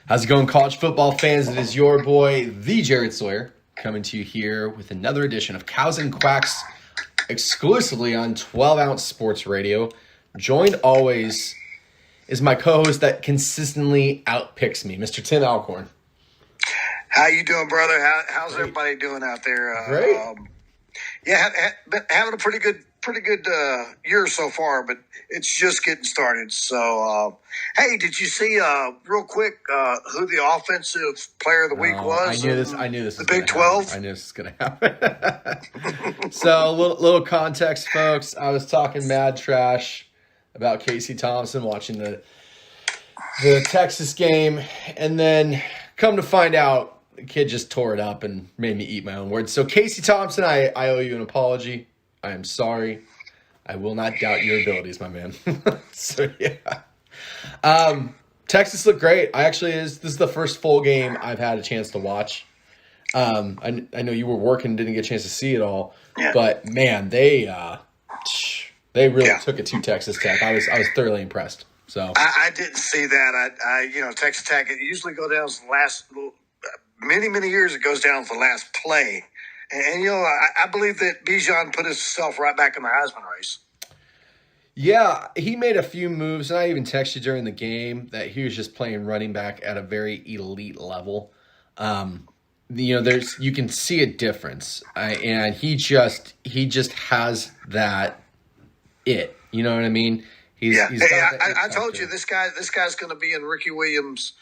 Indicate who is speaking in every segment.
Speaker 1: How's it going, college football fans? It is your boy, the Jared Sawyer, coming to you here with another edition of Cows and Quacks, exclusively on 12-ounce sports radio. Joined always is my co-host that consistently outpicks me, Mr. Tim Alcorn.
Speaker 2: How you doing, brother? How's everybody doing out there?
Speaker 1: Great.
Speaker 2: Been having a pretty good year so far, but it's just getting started. So, hey, did you see real quick who the offensive player of the week was?
Speaker 1: I knew this.
Speaker 2: The Big 12.
Speaker 1: I knew this was going to happen. So, a little context, folks. I was talking mad trash about Casey Thompson watching the Texas game, and then come to find out, the kid just tore it up and made me eat my own words. So, Casey Thompson, I owe you an apology. I am sorry. I will not doubt your abilities, my man. So, yeah. Texas looked great. This is the first full game I've had a chance to watch. I know you were working, didn't get a chance to see it all.
Speaker 2: Yeah.
Speaker 1: But, man, they really took it to Texas Tech. I was thoroughly impressed. So
Speaker 2: I didn't see that. Texas Tech, it usually goes down to the last many years. It goes down to the last play. And I believe that Bijan put himself right back in the Heisman race.
Speaker 1: Yeah, he made a few moves, and I even texted you during the game that he was just playing running back at a very elite level. You can see a difference, and he just has that it. You know what I mean?
Speaker 2: I told you this guy's going to be in Ricky Williams'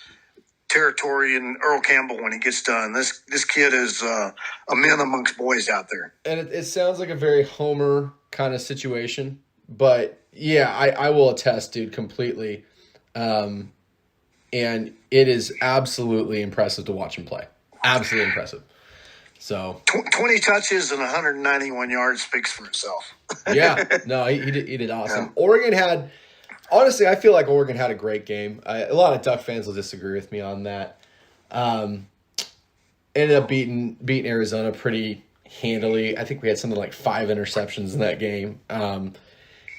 Speaker 2: territory and Earl Campbell when he gets done. This kid is a man amongst boys out there. And
Speaker 1: it sounds like a very Homer kind of situation, but yeah, I will attest, dude, completely. And it is absolutely impressive to watch him play. Absolutely impressive. So
Speaker 2: 20 touches and 191 yards speaks for itself.
Speaker 1: Yeah, no, he did awesome. Yeah. Oregon had. Honestly, I feel like Oregon had a great game. A lot of Duck fans will disagree with me on that. Ended up beating Arizona pretty handily. I think we had something like 5 interceptions in that game.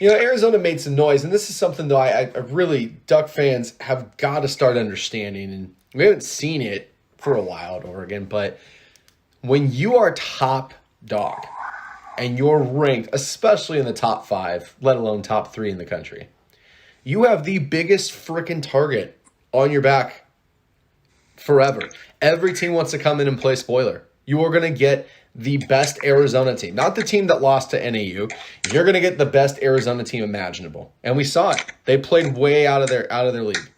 Speaker 1: Arizona made some noise, and this is something though I really Duck fans have got to start understanding, and we haven't seen it for a while at Oregon, but when you are top dog and you're ranked, especially in the top 5, let alone top 3 in the country, you have the biggest freaking target on your back forever. Every team wants to come in and play spoiler. You are going to get the best Arizona team, not the team that lost to NAU. You're going to get the best Arizona team imaginable, and we saw it. They played way out of their league.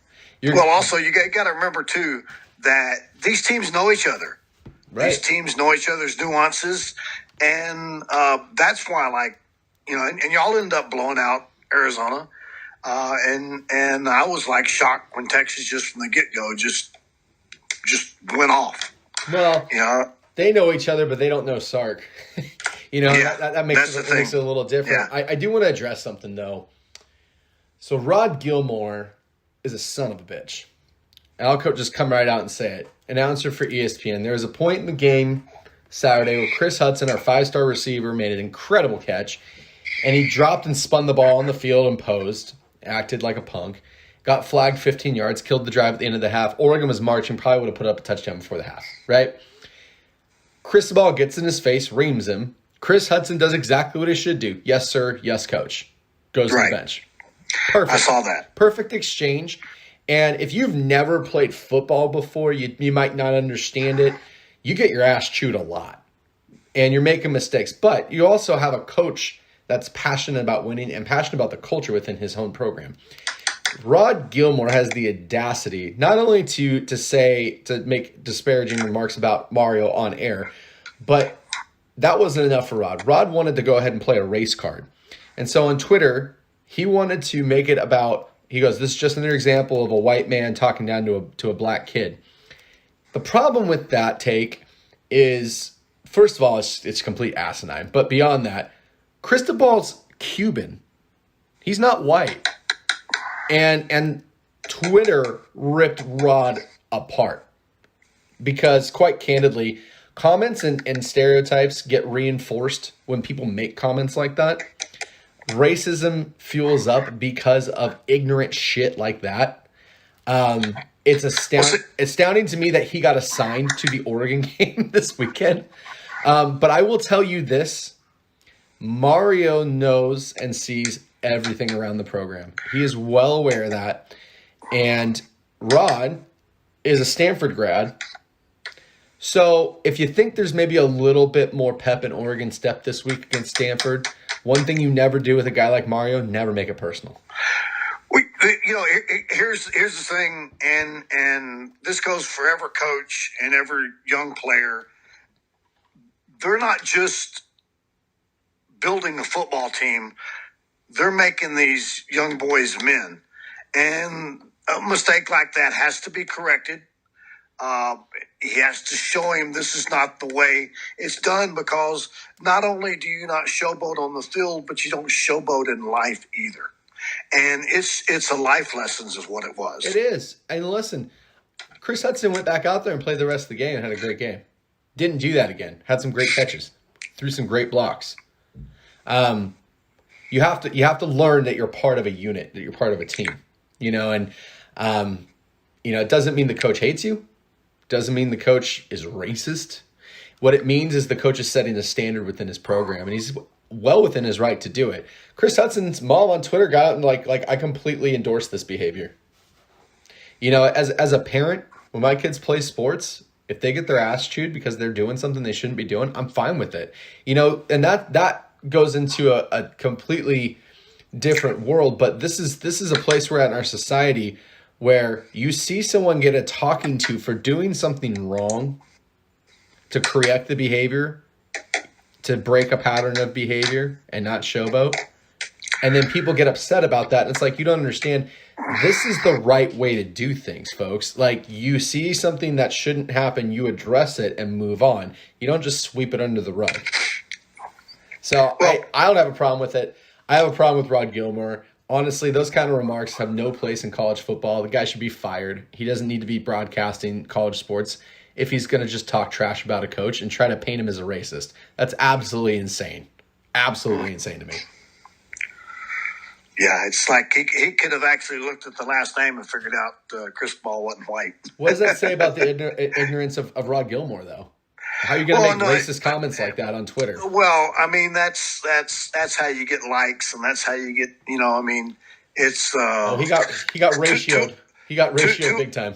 Speaker 2: Also, you got to remember too that these teams know each other. Right. These teams know each other's nuances, and that's why, and y'all end up blowing out Arizona. And I was shocked when Texas just from the get-go just went off.
Speaker 1: Well, they know each other, but they don't know Sark. That makes it a little different. Yeah. I do want to address something though. So Rod Gilmore is a son of a bitch. And I'll just come right out and say it. Announcer for ESPN. There was a point in the game Saturday where Chris Hudson, our 5-star receiver, made an incredible catch, and he dropped and spun the ball on the field and posed. Acted like a punk, got flagged 15 yards, killed the drive at the end of the half. Oregon was marching, probably would have put up a touchdown before the half, right? Cristobal gets in his face, reams him. Chris Hudson does exactly what he should do. Yes, sir. Yes, coach. Goes to the bench. Perfect.
Speaker 2: I saw that.
Speaker 1: Perfect exchange. And if you've never played football before, you might not understand it. You get your ass chewed a lot. And you're making mistakes. But you also have a coach that's passionate about winning and passionate about the culture within his own program. Rod Gilmore has the audacity not only to make disparaging remarks about Mario on air, but that wasn't enough for Rod. Rod wanted to go ahead and play a race card. And so on Twitter, he wanted to make it about, he goes, this is just another example of a white man talking down to a black kid. The problem with that take is, first of all, it's complete asinine. But beyond that, Cristobal's Cuban. He's not white. And Twitter ripped Rod apart. Because quite candidly, comments and stereotypes get reinforced when people make comments like that. Racism fuels up because of ignorant shit like that. It's astounding to me that he got assigned to the Oregon game this weekend. But I will tell you this. Mario knows and sees everything around the program. He is well aware of that. And Rod is a Stanford grad. So if you think there's maybe a little bit more pep in Oregon step this week against Stanford, one thing you never do with a guy like Mario, never make it personal.
Speaker 2: Here's the thing, and this goes for every coach and every young player. They're not just building a football team; they're making these young boys men, and a mistake like that has to be corrected. He has to show him this is not the way it's done, because not only do you not showboat on the field, but you don't showboat in life either. And it's a life lessons is what it was.
Speaker 1: It is. And listen, Chris Hudson went back out there and played the rest of the game and had a great game. Didn't do that again. Had some great catches. Threw some great blocks. You have to learn that you're part of a unit, that you're part of a team. And it doesn't mean the coach hates you. Doesn't mean the coach is racist. What it means is the coach is setting a standard within his program, and he's well within his right to do it. Chris Hudson's mom on Twitter got out and like I completely endorse this behavior. As a parent, when my kids play sports, if they get their ass chewed because they're doing something they shouldn't be doing, I'm fine with it. And that goes into a completely different world. But this is a place we're at in our society where you see someone get a talking to for doing something wrong, to correct the behavior, to break a pattern of behavior and not showboat. And then people get upset about that. And it's like, you don't understand. This is the right way to do things, folks. Like, you see something that shouldn't happen, you address it and move on. You don't just sweep it under the rug. So I don't have a problem with it. I have a problem with Rod Gilmore. Honestly, those kind of remarks have no place in college football. The guy should be fired. He doesn't need to be broadcasting college sports if he's going to just talk trash about a coach and try to paint him as a racist. That's absolutely insane. Absolutely insane to me.
Speaker 2: Yeah, it's like he could have actually looked at the last name and figured out Chris Ball wasn't white.
Speaker 1: What does that say about the ignorance of Rod Gilmore, though? How are you going to make racist comments like that on Twitter?
Speaker 2: Well, I mean, that's how you get likes, and that's how you get, it's.
Speaker 1: He got ratioed. He got ratioed big time.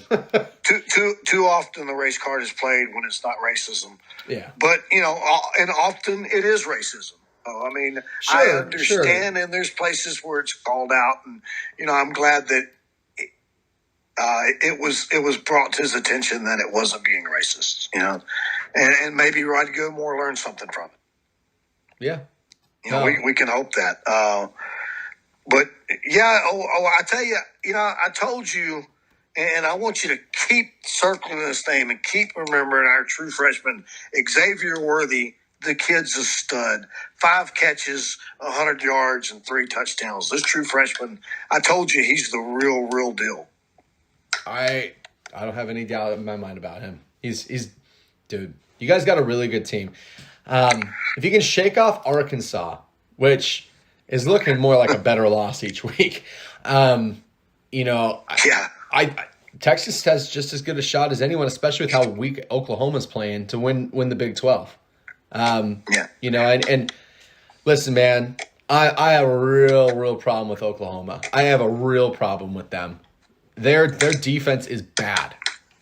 Speaker 2: too often the race card is played when it's not racism.
Speaker 1: Yeah.
Speaker 2: But and often it is racism. I mean, I understand, and there's places where it's called out, and I'm glad that it was brought to his attention that it wasn't being racist. And maybe Rod Gilmore learned something from it.
Speaker 1: Yeah.
Speaker 2: We can hope that. But yeah, I tell you, I told you, and I want you to keep circling this name and keep remembering our true freshman, Xavier Worthy. The kid's a stud. 5 catches, 100 yards, and 3 touchdowns. This true freshman, I told you, he's the real deal.
Speaker 1: I don't have any doubt in my mind about him. He's dude. You guys got a really good team. If you can shake off Arkansas, which is looking more like a better loss each week, Texas has just as good a shot as anyone, especially with how weak Oklahoma's playing, to win the Big 12. And listen, man, I have a real problem with Oklahoma. I have a real problem with them. Their defense is bad,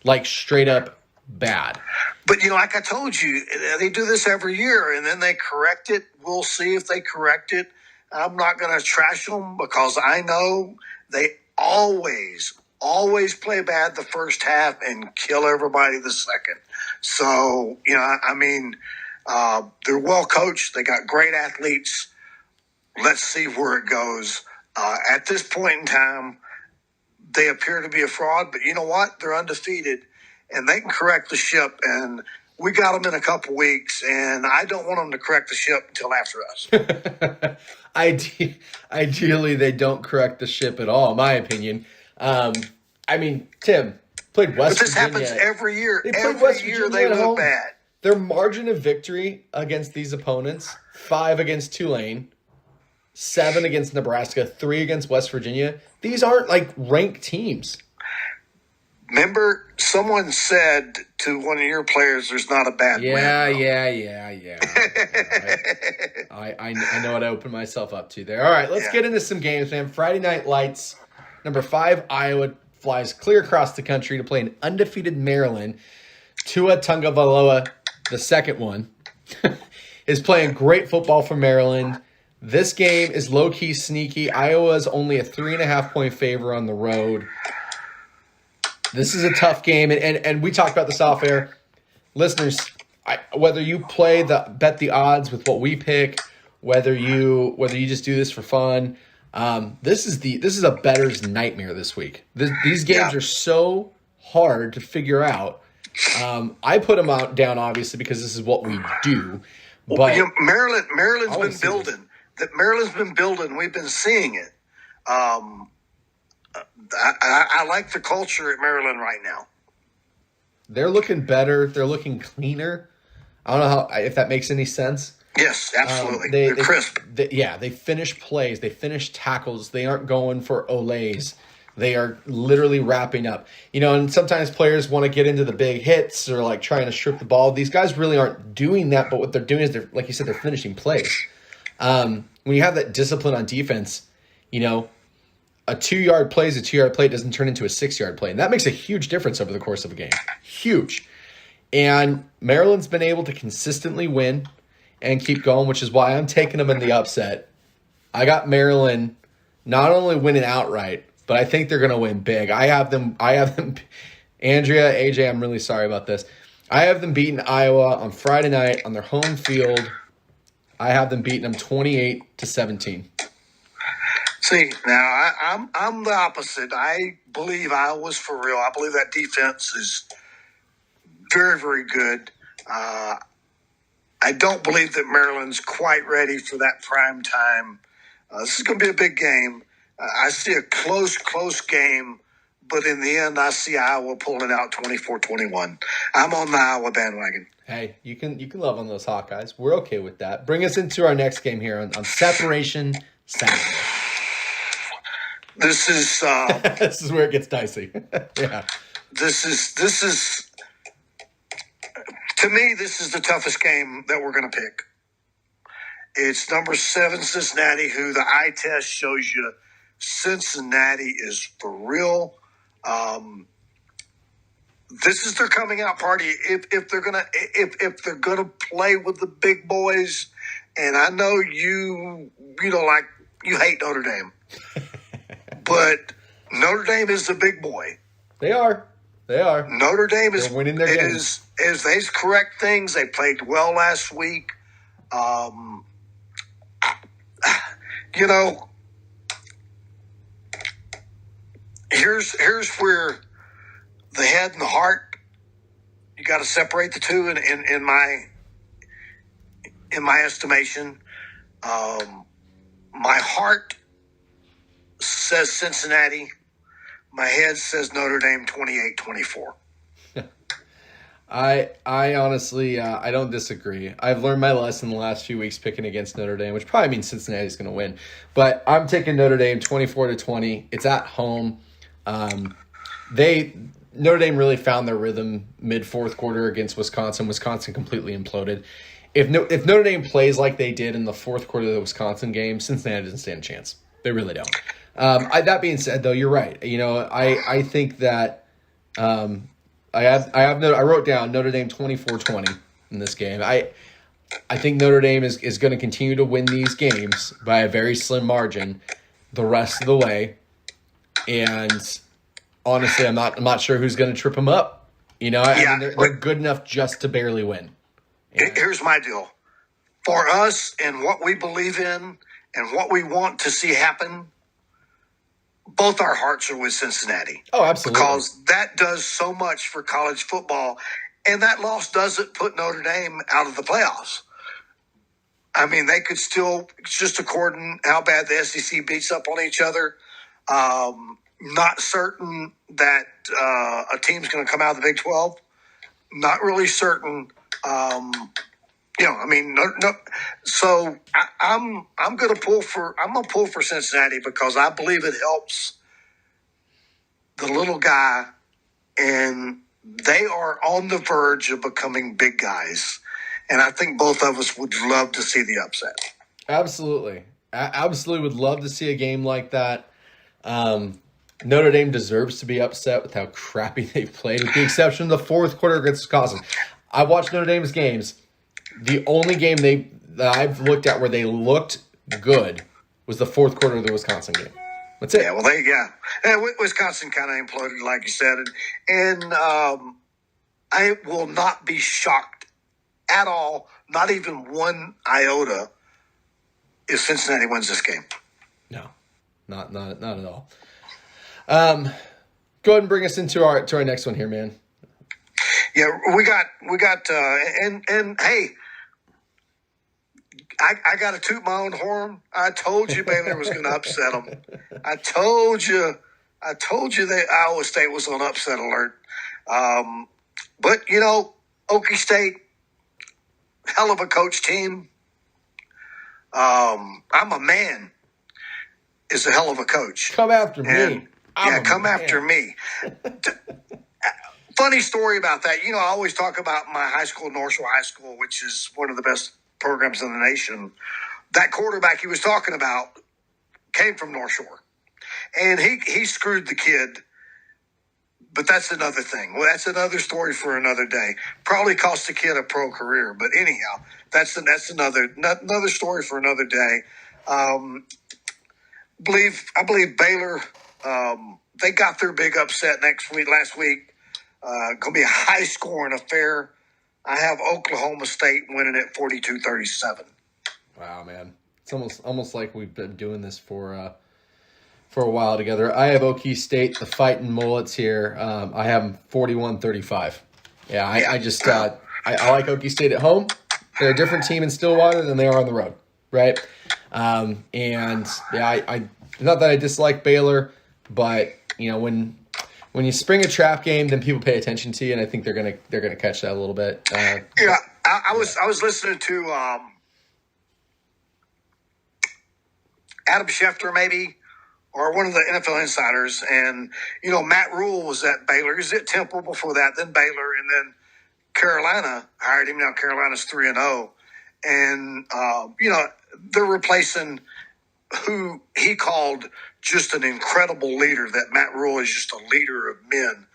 Speaker 1: like straight up bad.
Speaker 2: But like I told you, they do this every year, and then they correct it. We'll see if they correct it. I'm not going to trash them because I know they always play bad the first half and kill everybody the second. So they're well coached. They got great athletes. Let's see where it goes. At this point in time, they appear to be a fraud, but you know what? They're undefeated, and they can correct the ship. And we got them in a couple weeks, and I don't want them to correct the ship until after us.
Speaker 1: Ideally, they don't correct the ship at all, in my opinion. Tim played West Virginia. But this happens
Speaker 2: every year.
Speaker 1: Every
Speaker 2: year they look bad.
Speaker 1: Their margin of victory against these opponents, 5 against Tulane, 7 against Nebraska, 3 against West Virginia. These aren't like ranked teams.
Speaker 2: Remember, someone said to one of your players, "There's not a bad win."
Speaker 1: Yeah. I know what I opened myself up to there. All right, let's get into some games, man. Friday Night Lights, number 5, Iowa flies clear across the country to play an undefeated Maryland. Tua Tagovailoa, the second one, is playing great football for Maryland. This game is low-key sneaky. Iowa's only a 3.5-point favor on the road. This is a tough game, and we talked about this off air. Listeners, whether you bet the odds with what we pick, whether you just do this for fun, this is a bettor's nightmare this week. These games are so hard to figure out. I put them down obviously because this is what we do. But
Speaker 2: Maryland's been building. Maryland's been building. We've been seeing it. I like the culture at Maryland right now.
Speaker 1: They're looking better. They're looking cleaner. I don't know if that makes any sense.
Speaker 2: Yes, absolutely. They're crisp.
Speaker 1: They finish plays. They finish tackles. They aren't going for olays. They are literally wrapping up. And sometimes players want to get into the big hits or like trying to strip the ball. These guys really aren't doing that, but what they're doing is they're, like you said, they're finishing plays. When you have that discipline on defense, a 2-yard play is a 2-yard play. It doesn't turn into a 6-yard play. And that makes a huge difference over the course of a game. Huge. And Maryland's been able to consistently win and keep going, which is why I'm taking them in the upset. I got Maryland not only winning outright, but I think they're going to win big. I have them. Andrea, AJ, I'm really sorry about this. I have them beating Iowa on Friday night on their home field. I have them beating them 28-17.
Speaker 2: See, now I'm the opposite. I believe Iowa's for real. I believe that defense is very, very good. I don't believe that Maryland's quite ready for that prime time. This is going to be a big game. I see a close game, but in the end, I see Iowa pulling it out 24-21. I'm on the Iowa bandwagon.
Speaker 1: Hey, you can love on those Hawkeyes. We're okay with that. Bring us into our next game here on Separation Saturday.
Speaker 2: This is
Speaker 1: this is where it gets dicey. Yeah.
Speaker 2: This is to me, this is the toughest game that we're going to pick. It's number 7 Cincinnati, who the eye test shows you Cincinnati is for real. This is their coming out party. If they're gonna play with the big boys, and I know you hate Notre Dame, but Notre Dame is the big boy.
Speaker 1: They are.
Speaker 2: Notre Dame is
Speaker 1: winning their games.
Speaker 2: Is they correct things. They played well last week. Here's where the head and the heart, you got to separate the two in my estimation. My heart says Cincinnati. My head says Notre Dame 28-24.
Speaker 1: I honestly, I don't disagree. I've learned my lesson the last few weeks picking against Notre Dame, which probably means Cincinnati's going to win. But I'm taking Notre Dame 24-20. It's at home. Notre Dame really found their rhythm mid-fourth quarter against Wisconsin. Wisconsin completely imploded. If Notre Dame plays like they did in the fourth quarter of the Wisconsin game, Cincinnati doesn't stand a chance. They really don't. That being said, though, you're right. I think that I wrote down Notre Dame 24-20 in this game. I think Notre Dame is going to continue to win these games by a very slim margin the rest of the way. And honestly, I'm not sure who's going to trip them up. I mean, they're good enough just to barely win.
Speaker 2: Here's my deal. For us and what we believe in and what we want to see happen, both our hearts are with Cincinnati.
Speaker 1: Oh, absolutely.
Speaker 2: Because that does so much for college football, and that loss doesn't put Notre Dame out of the playoffs. I mean, they could still, just according how bad the SEC beats up on each other, not certain that a team's going to come out of the Big 12. Not really certain. No. So I'm going to pull for Cincinnati because I believe it helps the little guy and they are on the verge of becoming big guys. And I think both of us would love to see the upset.
Speaker 1: Absolutely. Absolutely would love to see a game like that. Notre Dame deserves to be upset with how crappy they've played, with the exception of the fourth quarter against Wisconsin. I watched Notre Dame's games. The only game that I've looked at where they looked good was the fourth quarter of the Wisconsin game. That's it.
Speaker 2: Yeah, well, Wisconsin kind of imploded, like you said. And I will not be shocked at all, not even one iota, if Cincinnati wins this game.
Speaker 1: No, not at all. Go ahead and bring us into our next one here, man.
Speaker 2: Yeah, we got, and hey, I got to toot my own horn. I told you Baylor was going to upset them. I told you that Iowa State was on upset alert. But Okie State, hell of a coach team. I'm a man is a hell of a coach.
Speaker 1: Come after me.
Speaker 2: Come after me. Funny story about that. I always talk about my high school, North Shore High School, which is one of the best programs in the nation. That quarterback he was talking about came from North Shore. And he screwed the kid. But that's another thing. Well, that's another story for another day. Probably cost the kid a pro career. But anyhow, that's another story for another day. I believe Baylor, they got their big upset last week. Going to be a high-scoring affair. I have Oklahoma State winning it 42-37.
Speaker 1: Wow, man. It's almost like we've been doing this for a while together. I have Okie State, the Fighting Mullets here. I have them 41-35. Yeah, I just I like Okie State at home. They're a different team in Stillwater than they are on the road, right? And yeah, I not that I dislike Baylor, but when you spring a trap game, then people pay attention to you, and I think they're gonna catch that a little bit.
Speaker 2: I was listening to Adam Schefter maybe, or one of the NFL insiders, and Matt Rule was at Baylor. He was at Temple before that, then Baylor, and then Carolina hired him. Now Carolina's 3-0, and they're replacing who he called just an incredible leader. That Matt Rule is just a leader of men.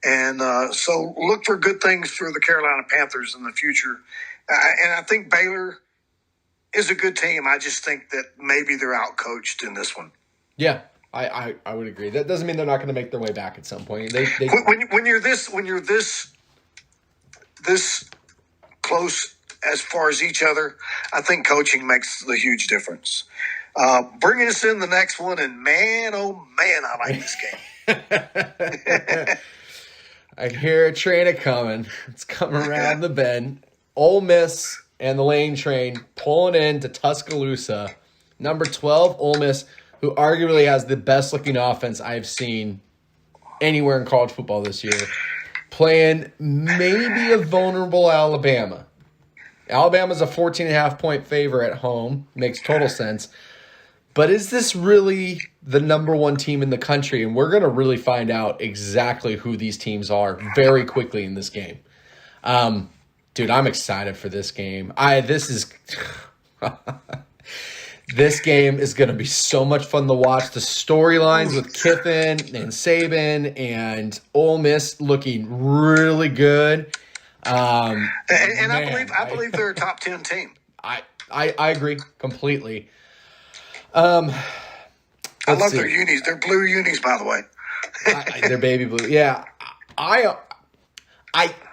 Speaker 2: And so look for good things for the Carolina Panthers in the future. And I think Baylor is a good team. I just think that maybe they're outcoached in this one.
Speaker 1: Yeah, I would agree. That doesn't mean they're not going to make their way back at some point.
Speaker 2: When you're this close as far as each other, I think coaching makes the huge difference. Bringing us in the next one, and man, oh man, I like this game.
Speaker 1: I hear a train coming. It's coming around the bend. Ole Miss and the Lane Train pulling into Tuscaloosa. Number 12, Ole Miss, who arguably has the best-looking offense I've seen anywhere in college football this year, playing maybe a vulnerable Alabama. Alabama's a 14.5-point favorite at home. Makes total sense. But is this really the number one team in the country? And we're going to really find out exactly who these teams are very quickly in this game. Dude, I'm excited for this game. This game is going to be so much fun to watch. The storylines with Kiffin and Saban and Ole Miss looking really good.
Speaker 2: And I believe they're a top 10 team.
Speaker 1: I agree completely.
Speaker 2: I love their unis. They're blue unis, by the way.
Speaker 1: They're baby blue. Yeah. I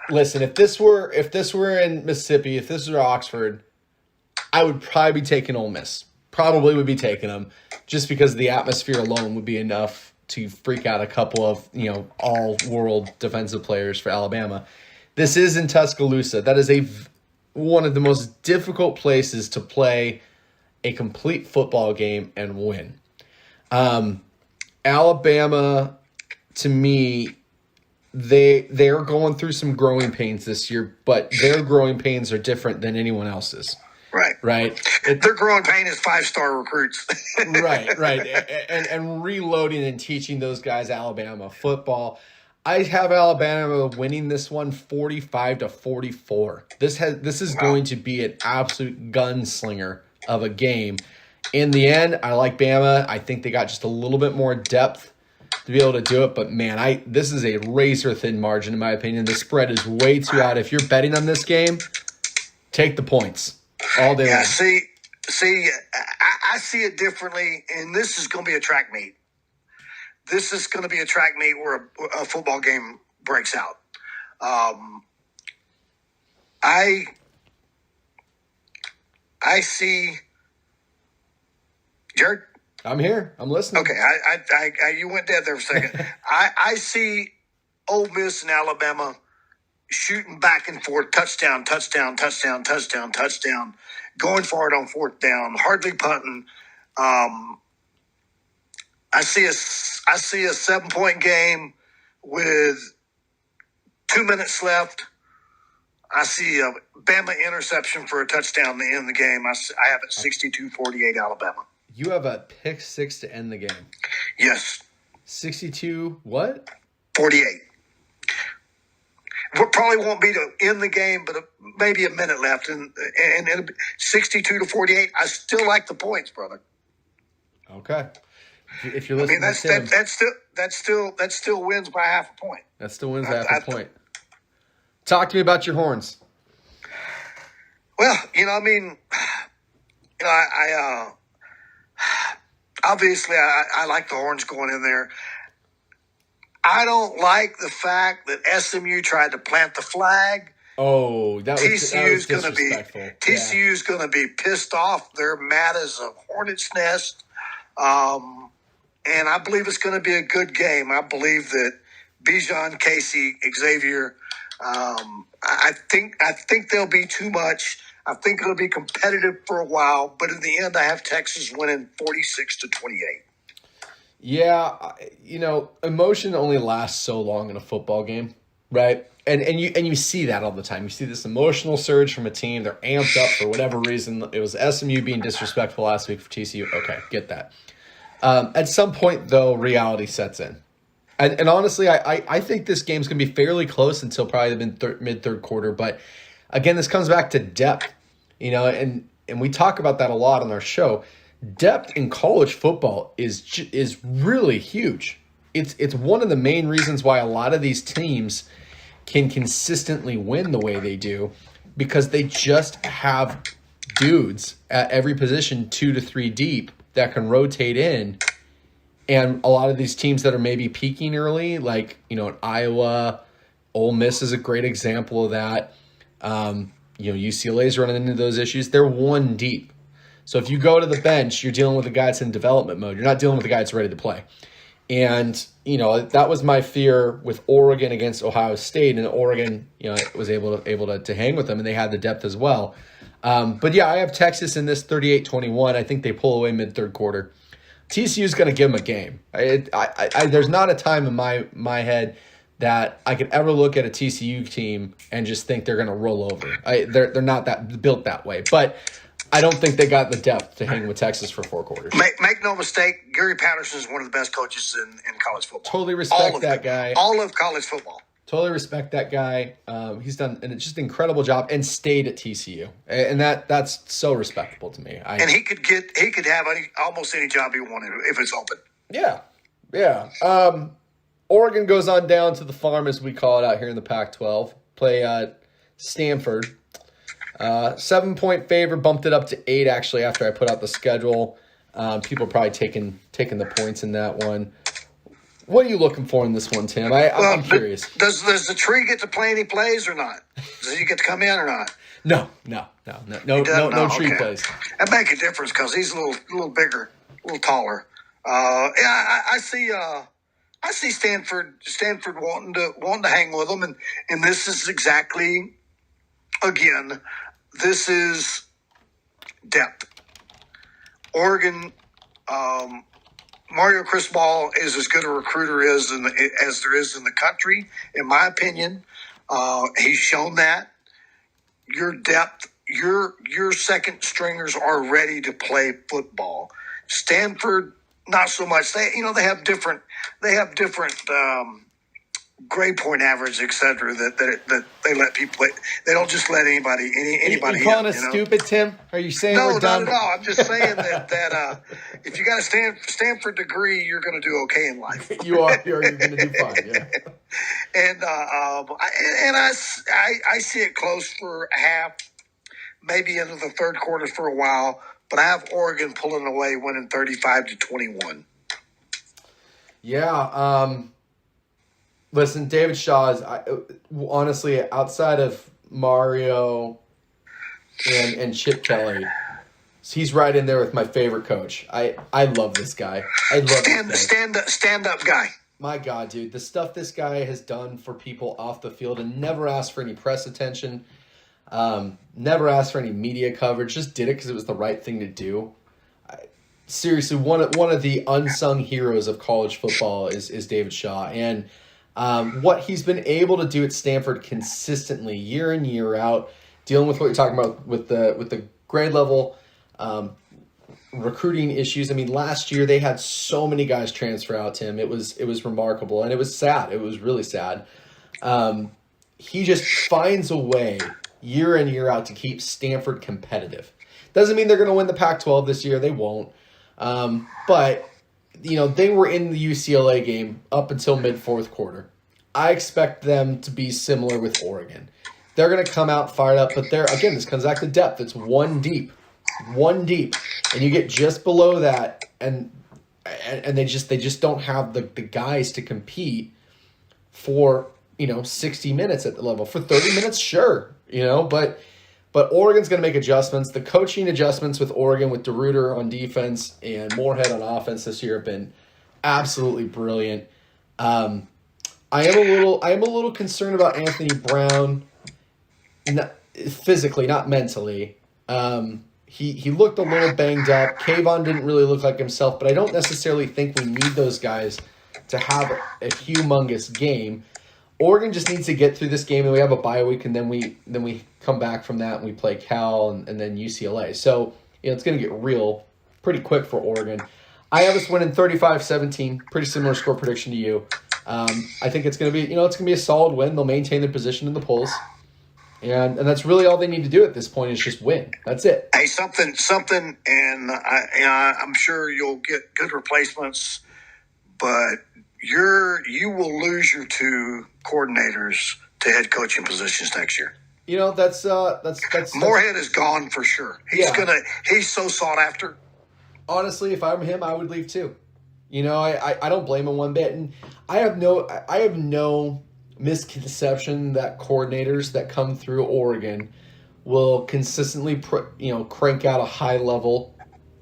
Speaker 1: listen, if this were in Mississippi, if this were Oxford, I would probably be taking Ole Miss. Probably would be taking them just because the atmosphere alone would be enough to freak out a couple of, all-world defensive players for Alabama. This is in Tuscaloosa. That is one of the most difficult places to play a complete football game and win. Alabama, to me, they're going through some growing pains this year, but their growing pains are different than anyone else's. Right.
Speaker 2: Their growing pain is 5-star recruits.
Speaker 1: Right. And reloading and teaching those guys Alabama football. I have Alabama winning this one 45-44. This is going to be an absolute gunslinger of a game. In the end, I like Bama. I think they got just a little bit more depth to be able to do it. But man, this is a razor thin margin in my opinion. The spread is way too out. If you're betting on this game, take the points all day long.
Speaker 2: I see it differently, and this is going to be a track meet. This is going to be a track meet where a football game breaks out. I see, Jared.
Speaker 1: I'm here. I'm listening.
Speaker 2: Okay, you went dead there for a second. I see Ole Miss and Alabama shooting back and forth, touchdown, touchdown, touchdown, touchdown, touchdown, going for it on fourth down, hardly punting. I see a 7-point game with 2 minutes left. I see a Bama interception for a touchdown to end the game. I have it 62-48 Alabama.
Speaker 1: You have a pick six to end the game.
Speaker 2: Yes.
Speaker 1: 62 what?
Speaker 2: 48. It probably won't be to end the game, but maybe a minute left, and 62-48. I still like the points, brother.
Speaker 1: Okay. If you're listening,
Speaker 2: that still wins by half a point.
Speaker 1: That still wins by half a point. Talk to me about your horns.
Speaker 2: Well, obviously I like the horns going in there. I don't like the fact that SMU tried to plant the flag.
Speaker 1: Oh,
Speaker 2: TCU's going to be pissed off. They're mad as a hornet's nest. And I believe it's going to be a good game. I believe that Bijan, Casey, Xavier, I think there'll be too much. I think it'll be competitive for a while, but in the end, I have Texas winning 46-28.
Speaker 1: Yeah, emotion only lasts so long in a football game, right? And you see that all the time. You see this emotional surge from a team. They're amped up for whatever reason. It was SMU being disrespectful last week for TCU. Okay, get that. At some point, though, reality sets in. And honestly, I think this game's going to be fairly close until probably the mid-third quarter. But again, this comes back to depth, and we talk about that a lot on our show. Depth in college football is really huge. It's one of the main reasons why a lot of these teams can consistently win the way they do, because they just have dudes at every position 2 to 3 deep that can rotate in. And a lot of these teams that are maybe peaking early, like, Iowa, Ole Miss is a great example of that. UCLA's running into those issues. They're 1 deep. So if you go to the bench, you're dealing with a guy that's in development mode. You're not dealing with a guy that's ready to play. And, that was my fear with Oregon against Ohio State. And Oregon, was able to hang with them, and they had the depth as well. But yeah, I have Texas in this 38-21. I think they pull away mid-third quarter. TCU's going to give them a game. There's not a time in my head that I could ever look at a TCU team and just think they're going to roll over. They're not built that way. But I don't think they got the depth to hang with Texas for 4 quarters.
Speaker 2: Make no mistake, Gary Patterson is one of the best coaches in college football.
Speaker 1: Totally respect that guy.
Speaker 2: All of college football.
Speaker 1: Totally respect that guy. He's done just an incredible job and stayed at TCU, and that's so respectable to me.
Speaker 2: And he could have almost any job he wanted if it's open.
Speaker 1: Yeah. Oregon goes on down to the farm, as we call it out here in the Pac-12. Play Stanford. 7-point favor, bumped it up to 8 actually after I put out the schedule. People probably taking the points in that one. What are you looking for in this one, Tim? I'm curious.
Speaker 2: Does the tree get to play any plays or not? Does he get to come in or not?
Speaker 1: No tree plays.
Speaker 2: That make a difference because he's a little bigger, a little taller. I see Stanford wanting to hang with them, and this is exactly, again, this is depth. Oregon. Mario Cristobal is as good a recruiter as there is in the country, in my opinion. He's shown that. Your depth, your second stringers are ready to play football. Stanford, not so much. They have different grade point average, etc. That they let people play. They don't just let anybody
Speaker 1: You
Speaker 2: in,
Speaker 1: calling us
Speaker 2: you know?
Speaker 1: stupid, Tim? Are you saying
Speaker 2: No,
Speaker 1: we're
Speaker 2: not
Speaker 1: dumb?
Speaker 2: at all. I'm just saying that if you got a Stanford degree, you're going to do okay in life.
Speaker 1: You are. You're going to do fine. Yeah.
Speaker 2: And I see it close for a half, maybe into the third quarter for a while. But I have Oregon pulling away, winning 35-21.
Speaker 1: Yeah. Listen, David Shaw is honestly outside of Mario and Chip Kelly. He's right in there with my favorite coach. I love this guy. I love this guy.
Speaker 2: Stand up guy.
Speaker 1: My God, dude, the stuff this guy has done for people off the field and never asked for any press attention, never asked for any media coverage, just did it because it was the right thing to do. Seriously, one of the unsung heroes of college football is David Shaw, and what he's been able to do at Stanford consistently, year in, year out, dealing with what you're talking about with the grade level recruiting issues. I mean, last year they had so many guys transfer out to him. It was remarkable, and it was sad. It was really sad. He just finds a way year in, year out to keep Stanford competitive. Doesn't mean they're going to win the Pac-12 this year. They won't. But, they were in the UCLA game up until mid-fourth quarter. I expect them to be similar with Oregon. They're going to come out fired up, but this comes back to depth. It's one deep, and you get just below that, and they just don't have the guys to compete for 60 minutes at the level. For 30 minutes, sure, but Oregon's going to make adjustments. The coaching adjustments with Oregon, with DeRuyter on defense and Moorhead on offense this year have been absolutely brilliant. I am a little concerned about Anthony Brown, physically, not mentally. He looked a little banged up. Kayvon didn't really look like himself, but I don't necessarily think we need those guys to have a humongous game. Oregon just needs to get through this game, and we have a bye week, and then we come back from that and we play Cal and then UCLA. So it's going to get real pretty quick for Oregon. I have us winning 35-17. Pretty similar score prediction to you. I think it's going to be it's going to be a solid win. They'll maintain their position in the polls. And that's really all they need to do at this point is just win. That's it.
Speaker 2: Hey, something, and I'm sure you'll get good replacements, but you will lose your two coordinators to head coaching positions next year.
Speaker 1: That's
Speaker 2: Moorhead is gone for sure. He's so sought after.
Speaker 1: Honestly, if I'm him, I would leave too. I don't blame him one bit, and I have no misconception that coordinators that come through Oregon will consistently crank out a high level,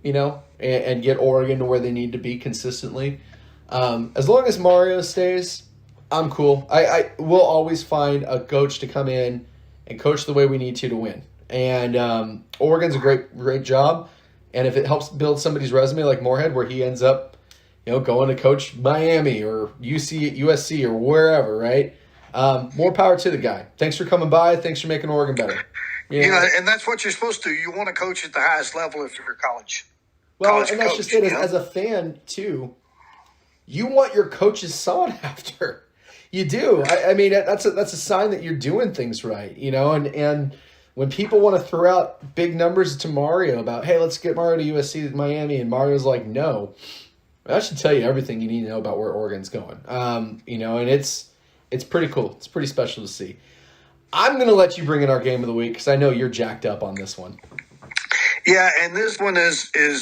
Speaker 1: and get Oregon to where they need to be consistently. As long as Mario stays, I'm cool. I will always find a coach to come in and coach the way we need to win. And Oregon's a great job. And if it helps build somebody's resume like Moorhead, where he ends up, going to coach Miami or USC or wherever, right? More power to the guy. Thanks for coming by. Thanks for making Oregon better.
Speaker 2: And that's what you're supposed to do. You want to coach at the highest level if you're college.
Speaker 1: Well,
Speaker 2: college
Speaker 1: and that's
Speaker 2: coach,
Speaker 1: just it. As a fan, too, you want your coaches sought after. You do. I mean, that's a sign that you're doing things right, and when people want to throw out big numbers to Mario about, hey, let's get Mario to USC, Miami, and Mario's like, no, that should tell you everything you need to know about where Oregon's going. And it's pretty cool. It's pretty special to see. I'm going to let you bring in our game of the week because I know you're jacked up on this one.
Speaker 2: Yeah, and this one is we've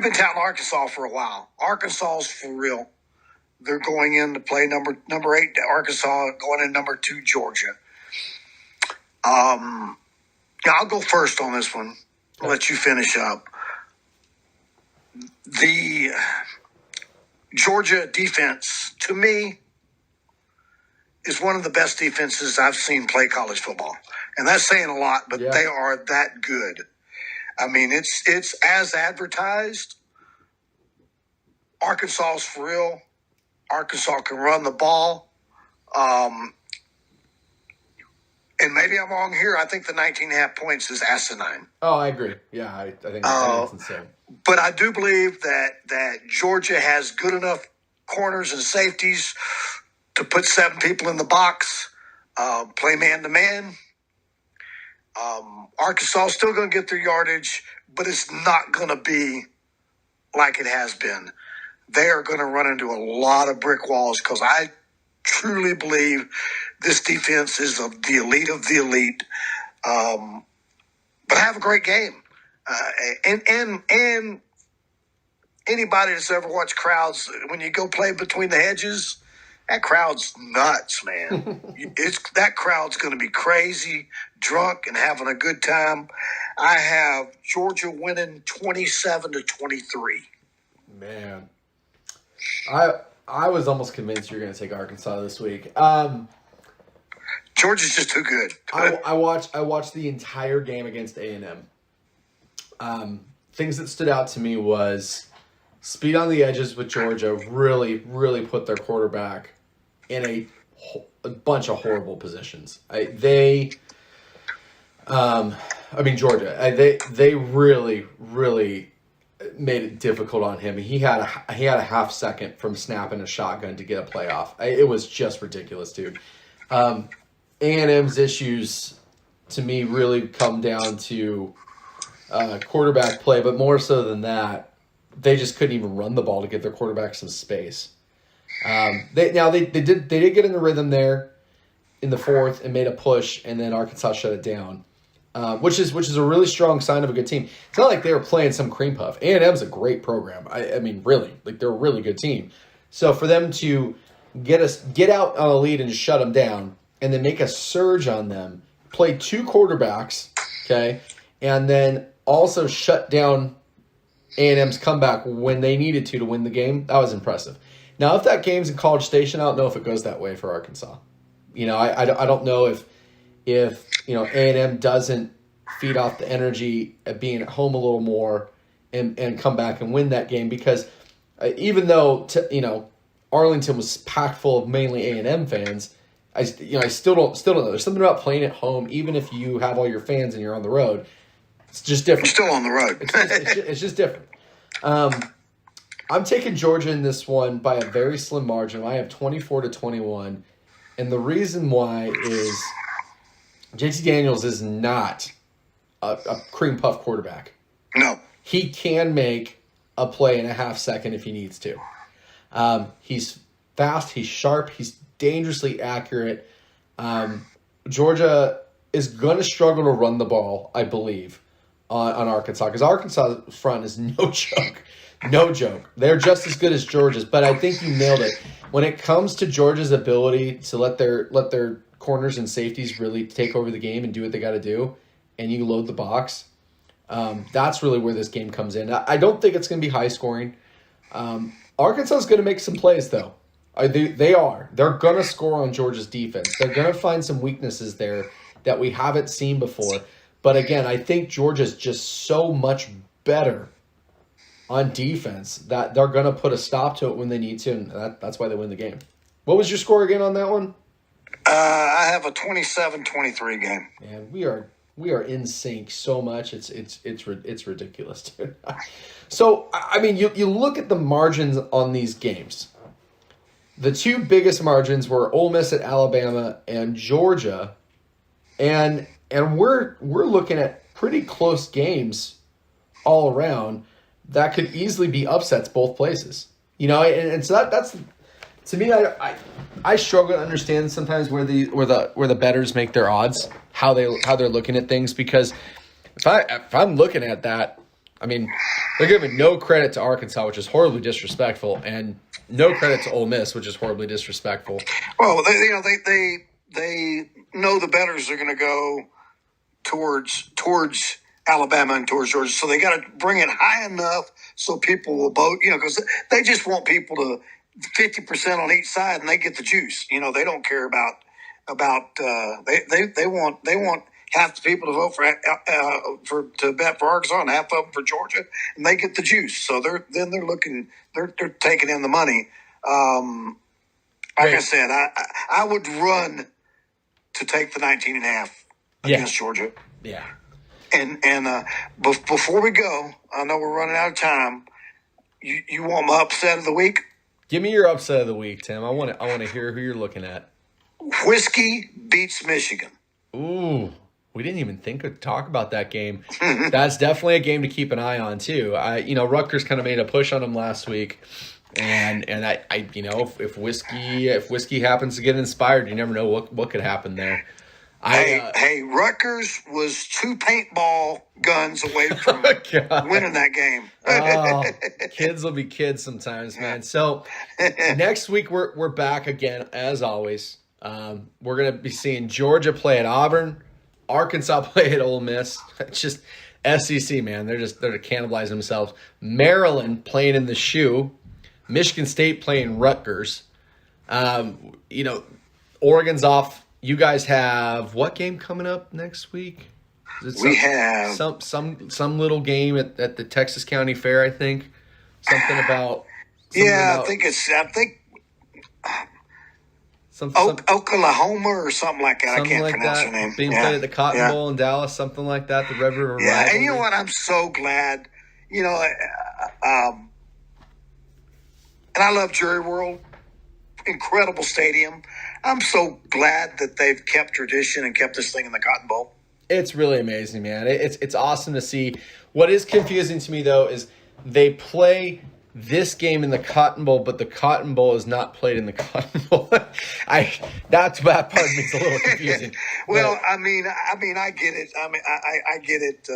Speaker 2: been touting Arkansas for a while. Arkansas's for real. They're going in to play number 8 Arkansas, going in number 2 Georgia. I'll go first on this one. I'll let you finish up. The Georgia defense, to me, is one of the best defenses I've seen play college football. And that's saying a lot, but They are that good. I mean, it's as advertised. Arkansas's for real. Arkansas can run the ball. And maybe I'm wrong here. I think the 19.5 points is asinine.
Speaker 1: Oh, I agree. Yeah, I think that's insane.
Speaker 2: But I do believe that Georgia has good enough corners and safeties to put 7 people in the box, play man-to-man. Arkansas is still going to get their yardage, but it's not going to be like it has been. They are going to run into a lot of brick walls because I truly believe this defense is of the elite. But have a great game. And anybody that's ever watched crowds, when you go play between the hedges, that crowd's nuts, man. That crowd's going to be crazy, drunk, and having a good time. I have Georgia winning 27-23.
Speaker 1: Man, I was almost convinced you were going to take Arkansas this week.
Speaker 2: Georgia's just too good.
Speaker 1: I watched the entire game against A&M. Things that stood out to me was speed on the edges with Georgia really, really put their quarterback in a bunch of horrible positions. Georgia. They really, really made it difficult on him. He had a half second from snapping a shotgun to get a playoff. It was just ridiculous, dude. A&M's issues to me really come down to quarterback play, but more so than that, they just couldn't even run the ball to get their quarterback some space. They did get in the rhythm there in the fourth and made a push, and then Arkansas shut it down, which is a really strong sign of a good team. It's not like they were playing some cream puff. A&M's a great program. I mean, really, like they're a really good team. So for them to get out on a lead and just shut them down, and then make a surge on them, play 2 quarterbacks, okay, and then also shut down A&M's comeback when they needed to win the game, that was impressive. Now, if that game's in College Station, I don't know if it goes that way for Arkansas. I don't know if A&M doesn't feed off the energy of being at home a little more and come back and win that game, because even though Arlington was packed full of mainly A&M fans, I still don't know. There's something about playing at home, even if you have all your fans and you're on the road. It's just different.
Speaker 2: You're still on the road.
Speaker 1: It's just different. I'm taking Georgia in this one by a very slim margin. I have 24-21, and the reason why is JT Daniels is not a cream puff quarterback.
Speaker 2: No,
Speaker 1: he can make a play in a half second if he needs to. He's fast. He's sharp. He's dangerously accurate. Georgia is going to struggle to run the ball, I believe, on Arkansas, because Arkansas front is no joke. No joke. They're just as good as Georgia's, but I think you nailed it. When it comes to Georgia's ability to let their corners and safeties really take over the game and do what they got to do, and you load the box, that's really where this game comes in. I don't think it's going to be high scoring. Arkansas is going to make some plays, though. They are. They're going to score on Georgia's defense. They're going to find some weaknesses there that we haven't seen before. But again, I think Georgia's just so much better on defense that they're going to put a stop to it when they need to, and that's why they win the game. What was your score again on that one?
Speaker 2: I have a 27-23 game.
Speaker 1: Man, we are in sync so much. It's ridiculous, dude. So, I mean, you look at the margins on these games. The 2 biggest margins were Ole Miss at Alabama and Georgia, and we're looking at pretty close games all around that could easily be upsets both places. And so that's to me, I struggle to understand sometimes where the bettors make their odds, how they're looking at things, because if I'm looking at that, I mean, they're giving no credit to Arkansas, which is horribly disrespectful, and no credit to Ole Miss, which is horribly disrespectful.
Speaker 2: Well, they know the bettors are going to go towards Alabama and towards Georgia, so they got to bring it high enough so people will vote. Because they just want people to 50% on each side, and they get the juice. They don't care about they want half the people to vote to bet for Arkansas and half of them for Georgia, and they get the juice. So they're taking in the money. Like I said, I would run to take the 19.5 against Georgia.
Speaker 1: Yeah.
Speaker 2: And before we go, I know we're running out of time. You want my upset of the week?
Speaker 1: Give me your upset of the week, Tim. I want to hear who you're looking at.
Speaker 2: Whiskey beats Michigan.
Speaker 1: Ooh, we didn't even talk about that game. That's definitely a game to keep an eye on too. Rutgers kind of made a push on them last week, and if whiskey happens to get inspired, you never know what could happen there.
Speaker 2: Hey, Rutgers was 2 paintball guns away from winning that game.
Speaker 1: Kids will be kids sometimes, man. So next week we're back again as always. We're gonna be seeing Georgia play at Auburn, Arkansas play at Ole Miss. It's just SEC, man. They're cannibalizing themselves. Maryland playing in the shoe, Michigan State playing Rutgers. Oregon's off. You guys have what game coming up next week?
Speaker 2: We have
Speaker 1: some little game at the Texas County Fair, I think. Something about
Speaker 2: I think Oklahoma or something like that. I can't pronounce the name.
Speaker 1: Being played at the Cotton Bowl in Dallas, something like that. The Red River Rivalry.
Speaker 2: And you know what? I'm so glad. And I love Jerry World. Incredible stadium. I'm so glad that they've kept tradition and kept this thing in the Cotton Bowl.
Speaker 1: It's really amazing, man. It's awesome to see. What is confusing to me, though, is they play this game in the Cotton Bowl, but the Cotton Bowl is not played in the Cotton Bowl. That part of me is a little confusing.
Speaker 2: Well, I mean, I get it. I get it.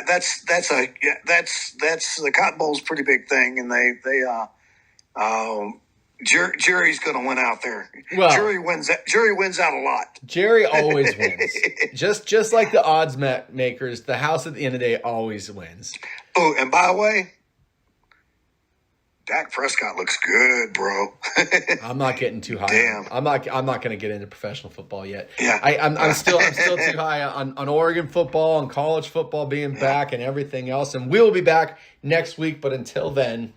Speaker 2: That's the Cotton Bowl's a pretty big thing, and Jerry's going to win out there. Well, Jerry wins out a lot.
Speaker 1: Jerry always wins. just like the odds makers, the house at the end of the day always wins.
Speaker 2: Oh, and by the way, Dak Prescott looks good, bro.
Speaker 1: I'm not getting too high.
Speaker 2: Damn.
Speaker 1: I'm not going to get into professional football yet.
Speaker 2: Yeah.
Speaker 1: I'm still too high on Oregon football and college football being back and everything else. And we'll be back next week. But until then,